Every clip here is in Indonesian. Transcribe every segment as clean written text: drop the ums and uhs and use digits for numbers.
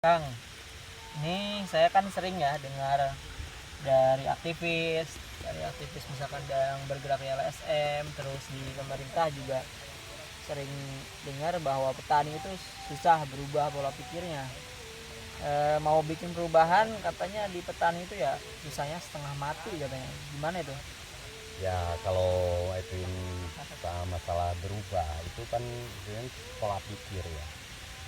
Kang, ini saya kan sering ya dengar dari aktivis misalkan yang bergerak di LSM, terus di pemerintah juga sering dengar bahwa petani itu susah berubah pola pikirnya. Mau bikin perubahan katanya di petani itu ya susahnya setengah mati katanya. Gimana itu? Ya kalau itu masalah berubah itu kan dengan pola pikir ya.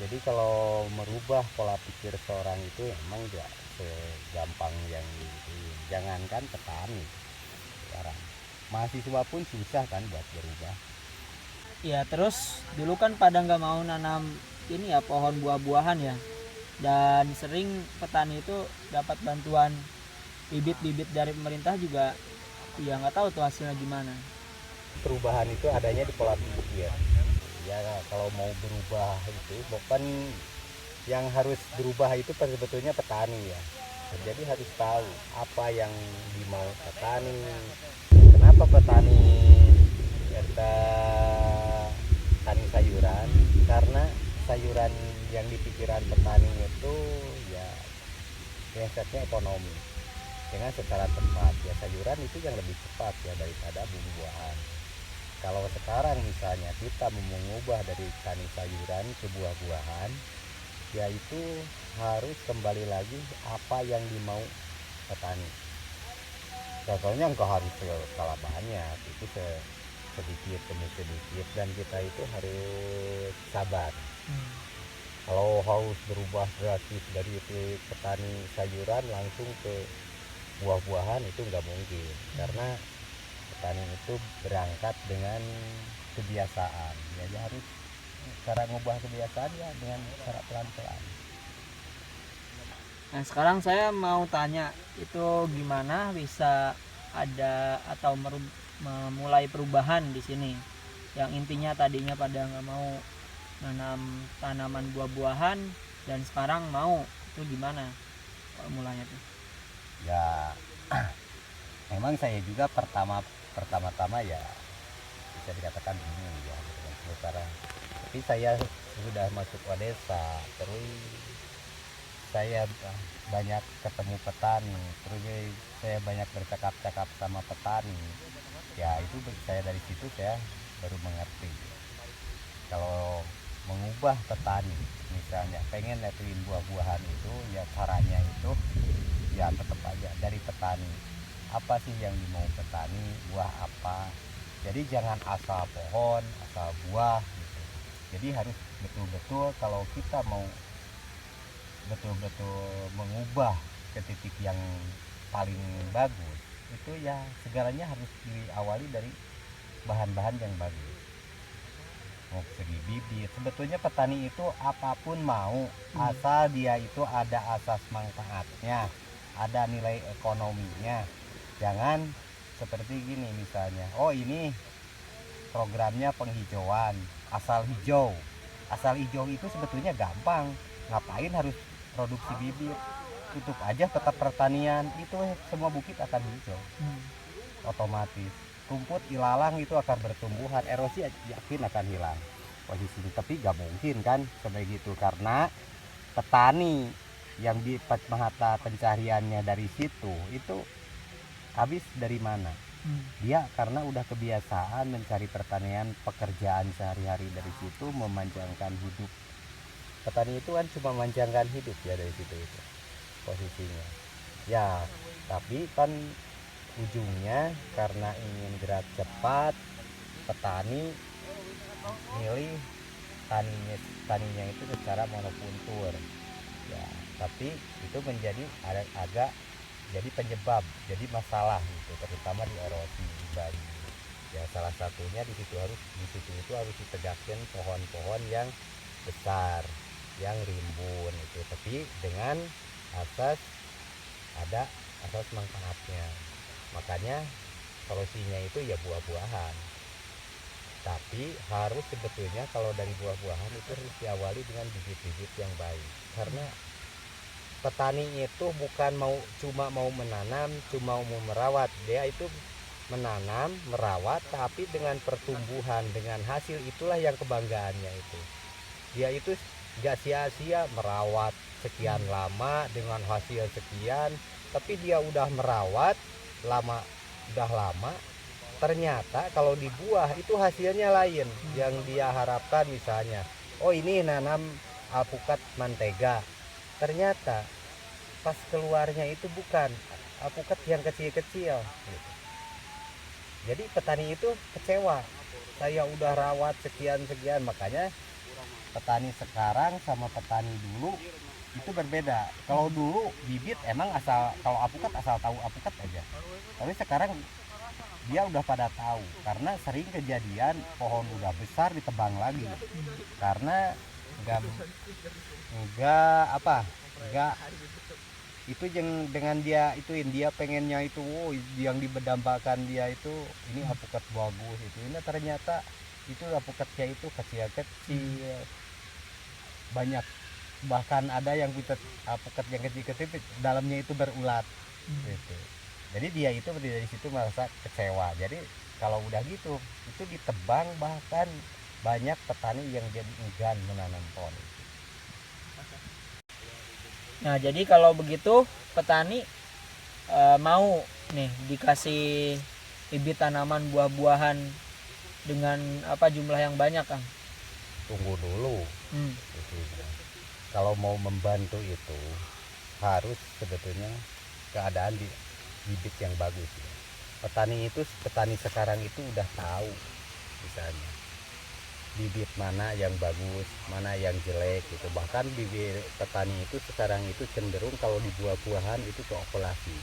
Jadi kalau merubah pola pikir seorang itu emang tidak segampang yang itu. Jangankan petani sekarang, mahasiswa pun susah kan buat berubah. Ya terus dulu kan pada nggak mau nanam ini ya pohon buah-buahan ya, dan sering petani itu dapat bantuan bibit-bibit dari pemerintah juga, ya nggak tahu tuh hasilnya gimana. Perubahan itu adanya di pola pikir. Ya kalau mau berubah itu bukan yang harus berubah itu sebetulnya petani ya. Jadi harus tahu apa yang dimau petani, kenapa petani kita tani sayuran, karena sayuran yang di pikiran petani itu ya konsepnya ekonomi dengan secara tepat ya. Sayuran itu yang lebih cepat ya daripada buah-buahan. Kalau sekarang misalnya kita mau mengubah dari tani sayuran ke buah-buahan, yaitu harus kembali lagi apa yang dimau petani. Contohnya engkau harus skala banyak, itu sedikit demi sedikit, dan kita itu harus sabar. Kalau harus berubah drastis dari itu petani sayuran langsung ke buah-buahan itu nggak mungkin, karena petani itu berangkat dengan kebiasaan. Jadi harus cara mengubah kebiasaan ya dengan cara pelan-pelan. Nah sekarang saya mau tanya, itu gimana bisa ada atau memulai perubahan di sini, yang intinya tadinya pada nggak mau nanam tanaman buah-buahan dan sekarang mau, itu gimana mulanya tuh? Ya memang saya juga pertama-tama ya bisa dikatakan bingung ya dengan sementara, tapi saya sudah masuk desa, terus saya banyak ketemu petani, terus saya banyak bercakap-cakap sama petani. Ya itu saya dari situ saya baru mengerti kalau mengubah petani, misalnya pengen netuin buah-buahan itu ya caranya itu ya tetap aja dari petani. Apa sih yang dimau petani, buah apa. Jadi jangan asal pohon asal buah gitu. Jadi harus betul-betul, kalau kita mau betul-betul mengubah ke titik yang paling bagus, itu ya segalanya harus diawali dari bahan-bahan yang bagus. Mau segi bibit, sebetulnya petani itu apapun mau, asal dia itu ada asas manfaatnya, ada nilai ekonominya. Jangan seperti gini misalnya, oh ini programnya penghijauan, asal hijau itu sebetulnya gampang. Ngapain harus produksi bibit? Tutup aja tetap pertanian, itu semua bukit akan hijau otomatis. Rumput ilalang itu akan bertumbuhan, erosi yakin akan hilang posisi. Tapi gak mungkin kan sebegitu, karena petani yang di mata pencariannya dari situ itu habis dari mana? Dia karena udah kebiasaan mencari pertanian, pekerjaan sehari-hari dari situ, memanjangkan hidup. Petani itu kan cuma memanjangkan hidup ya dari situ itu posisinya. Ya, tapi kan ujungnya karena ingin gerak cepat, petani milih taninya itu secara monokultur. Ya, tapi itu menjadi agak jadi penyebab, jadi masalah gitu, terutama di erosi banjir. Ya salah satunya di situ itu harus ditegakkan pohon-pohon yang besar, yang rimbun itu, tapi dengan asas ada asas manfaatnya. Makanya solusinya itu ya buah-buahan. Tapi harus sebetulnya kalau dari buah-buahan itu harus diawali dengan bibit-bibit yang baik. Karena petani itu bukan cuma mau menanam, cuma mau merawat. Dia itu menanam, merawat, tapi dengan pertumbuhan, dengan hasil, itulah yang kebanggaannya itu. Dia itu gak sia-sia merawat sekian lama dengan hasil sekian, tapi dia udah merawat udah lama, ternyata kalau dibuah itu hasilnya lain yang dia harapkan. Misalnya, oh ini nanam alpukat mantega, ternyata pas keluarnya itu bukan alpukat yang kecil-kecil gitu. Jadi petani itu kecewa, saya udah rawat sekian-sekian. Makanya petani sekarang sama petani dulu itu berbeda. Kalau dulu bibit emang kalau alpukat asal tahu alpukat aja, tapi sekarang dia udah pada tahu, karena sering kejadian pohon udah besar ditebang lagi karena enggak itu dengan dia ituin, dia pengennya itu yang dibedambakan dia itu ini alpukat bagus itu, ini ternyata itu alpukatnya itu kecil-kecil banyak, bahkan ada yang kita alpukat yang kecil-kecil dalamnya itu berulat gitu. Jadi dia itu dari situ merasa kecewa. Jadi kalau udah gitu itu ditebang, bahkan banyak petani yang jadi enggan menanam pohon itu. Nah, jadi kalau begitu petani mau nih dikasih bibit tanaman buah-buahan dengan jumlah yang banyak, Kang? Tunggu dulu. Kalau mau membantu itu harus sebetulnya keadaan di bibit yang bagus ya. Petani sekarang itu udah tahu misalnya bibit mana yang bagus, mana yang jelek gitu. Bahkan bibit petani itu sekarang itu cenderung kalau di buah-buahan itu ke okulasi.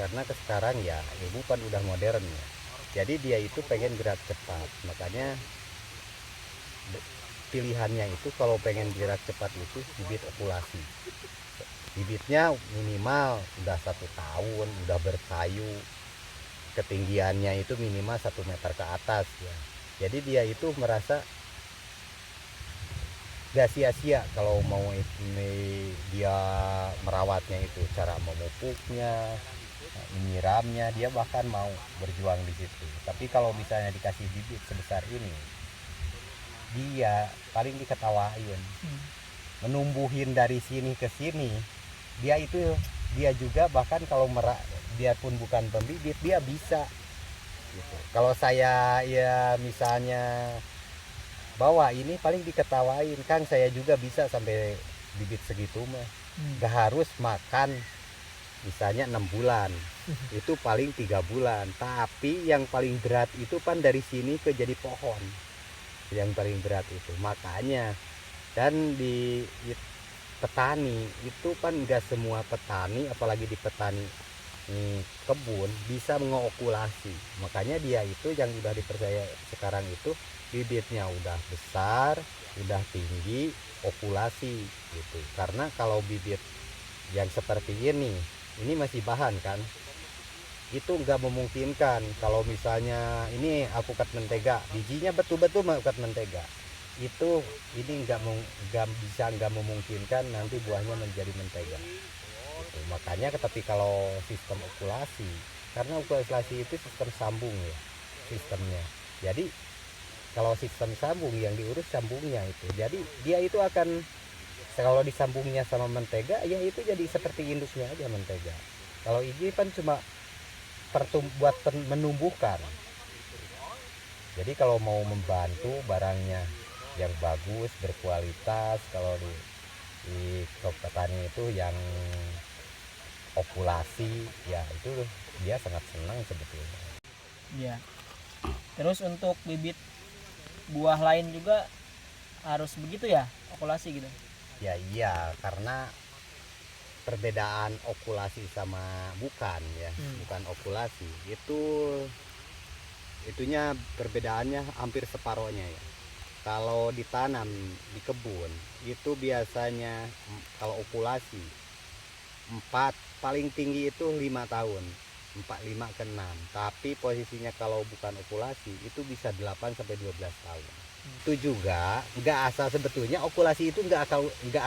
Karena sekarang ya ilmu kan udah modern ya. Jadi dia itu pengen gerak cepat. Makanya pilihannya itu kalau pengen gerak cepat itu bibit okulasi. Bibitnya minimal udah 1 tahun, udah berkayu, ketinggiannya itu minimal 1 meter ke atas ya. Jadi dia itu merasa gak sia-sia kalau mau ini dia merawatnya itu, cara memupuknya, menyiramnya, dia bahkan mau berjuang di situ. Tapi kalau misalnya dikasih bibit sebesar ini, dia paling diketawain, menumbuhin dari sini ke sini. Dia juga bahkan kalau dia pun bukan pembibit, dia bisa gitu. Kalau saya ya misalnya bawa ini paling diketawain, Kang saya juga bisa sampai bibit segitu mah. Gak harus makan misalnya 6 bulan, itu paling 3 bulan. Tapi yang paling berat itu kan dari sini ke jadi pohon, yang paling berat itu. Makanya dan di petani itu kan nggak semua petani, apalagi di petani kebun bisa mengokulasi. Makanya dia itu yang udah dipercaya sekarang itu bibitnya udah besar, udah tinggi, okulasi gitu. Karena kalau bibit yang seperti ini masih bahan kan, itu nggak memungkinkan. Kalau misalnya ini alpukat mentega, bijinya betul-betul alpukat mentega, itu ini nggak memungkinkan nanti buahnya menjadi mentega gitu. Makanya tapi kalau sistem okulasi, karena okulasi itu sistem sambung ya sistemnya. Jadi kalau sistem sambung yang diurus sambungnya itu, jadi dia itu akan, kalau disambungnya sama mentega ya itu jadi seperti induknya aja mentega. Kalau ini kan cuma buat menumbuhkan. Jadi kalau mau membantu barangnya yang bagus, berkualitas, kalau di petani itu yang okulasi ya itu dia sangat senang sebetulnya. Iya. Terus untuk bibit buah lain juga harus begitu ya, okulasi gitu? Ya iya, karena perbedaan okulasi sama bukan ya, bukan okulasi itu itunya perbedaannya hampir separohnya ya. Kalau ditanam di kebun itu biasanya kalau okulasi 4, paling tinggi itu 5 tahun, 5 ke 6. Tapi posisinya kalau bukan okulasi itu bisa 8 sampai 12 tahun. Itu juga nggak asal, sebetulnya okulasi itu nggak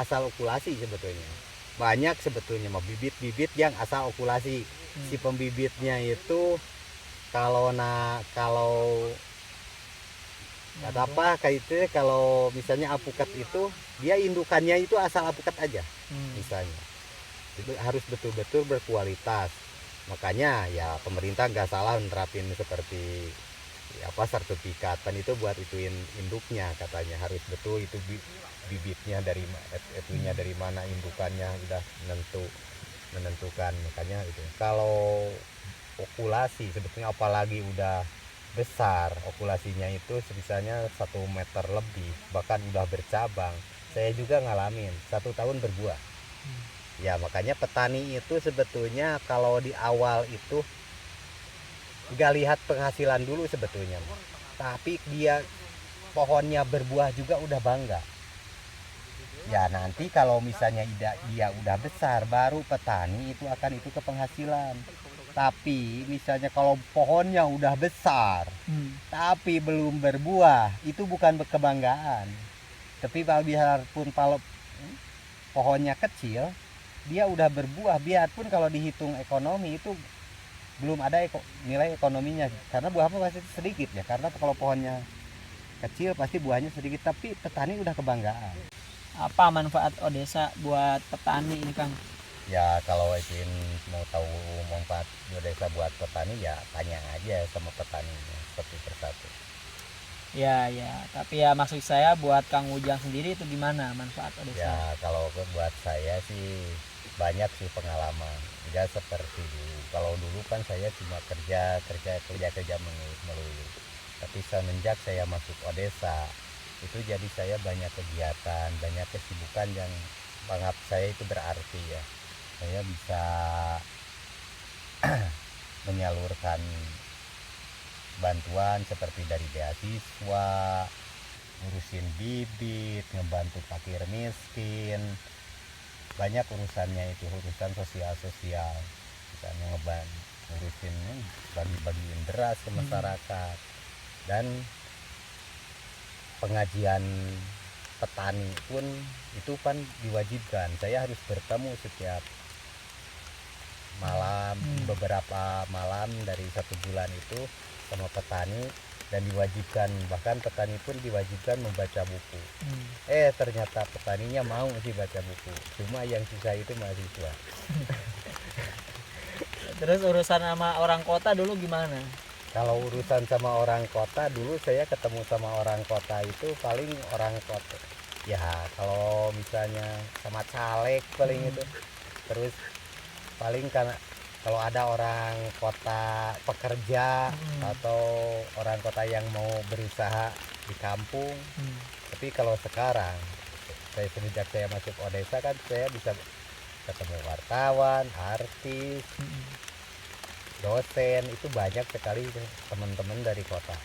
asal okulasi sebetulnya. Banyak sebetulnya mau bibit-bibit yang asal okulasi. Si pembibitnya itu kalau kata apa kayak itu, kalau misalnya alpukat itu dia indukannya itu asal alpukat aja. misalnya. Itu harus betul-betul berkualitas. Makanya ya pemerintah nggak salah menerapin seperti apa sertifikat itu buat ituin induknya, katanya harus betul itu bibitnya dari itunya dari mana, indukannya udah menentukan. Makanya itu kalau okulasi sebetulnya apalagi udah besar, okulasinya itu sebisanya 1 meter lebih, bahkan udah bercabang. Saya juga ngalamin 1 tahun berbuah. Ya makanya petani itu sebetulnya kalau di awal itu nggak lihat penghasilan dulu sebetulnya, tapi dia pohonnya berbuah juga udah bangga. Ya nanti kalau misalnya dia udah besar, baru petani itu akan itu ke penghasilan. Tapi misalnya kalau pohonnya udah besar tapi belum berbuah, itu bukan kebanggaan. Tapi biarpun pohonnya kecil, dia udah berbuah, biarpun kalau dihitung ekonomi itu belum ada nilai ekonominya, karena buahnya pasti sedikit ya, karena kalau pohonnya kecil pasti buahnya sedikit, tapi petani udah kebanggaan. Apa manfaat Odesa buat petani ini Kang? Ya kalau ingin mau tahu manfaat Odesa buat petani ya tanya aja sama petaninya satu persatu. Ya, tapi ya maksud saya buat Kang Ujang sendiri itu gimana manfaat Odesa? Ya kalau buat saya sih banyak sih pengalaman, nggak seperti dulu. Kalau dulu kan saya cuma kerja melulu, tapi semenjak saya masuk Odesa itu jadi saya banyak kegiatan, banyak kesibukan yang sangat saya itu berarti ya. Saya bisa menyalurkan bantuan seperti dari beasiswa, ngurusin bibit, ngebantu fakir miskin, banyak urusannya itu, urusan sosial misalnya ngurusin bagi-bagiin beras ke masyarakat. Dan pengajian petani pun itu kan diwajibkan, saya harus bertemu setiap malam, beberapa malam dari 1 bulan itu sama petani, dan diwajibkan, bahkan petani pun diwajibkan membaca buku. Ternyata petaninya mau sih baca buku, cuma yang susah itu mahasiswa. Terus urusan sama orang kota dulu gimana? Kalau urusan sama orang kota, dulu saya ketemu sama orang kota itu paling orang kota ya, kalau misalnya sama caleg paling itu. Terus paling karena kalau ada orang kota pekerja atau orang kota yang mau berusaha di kampung. Tapi kalau sekarang semenjak saya masuk Odesa kan saya bisa ketemu wartawan, artis, dosen, itu banyak sekali teman-teman dari kota.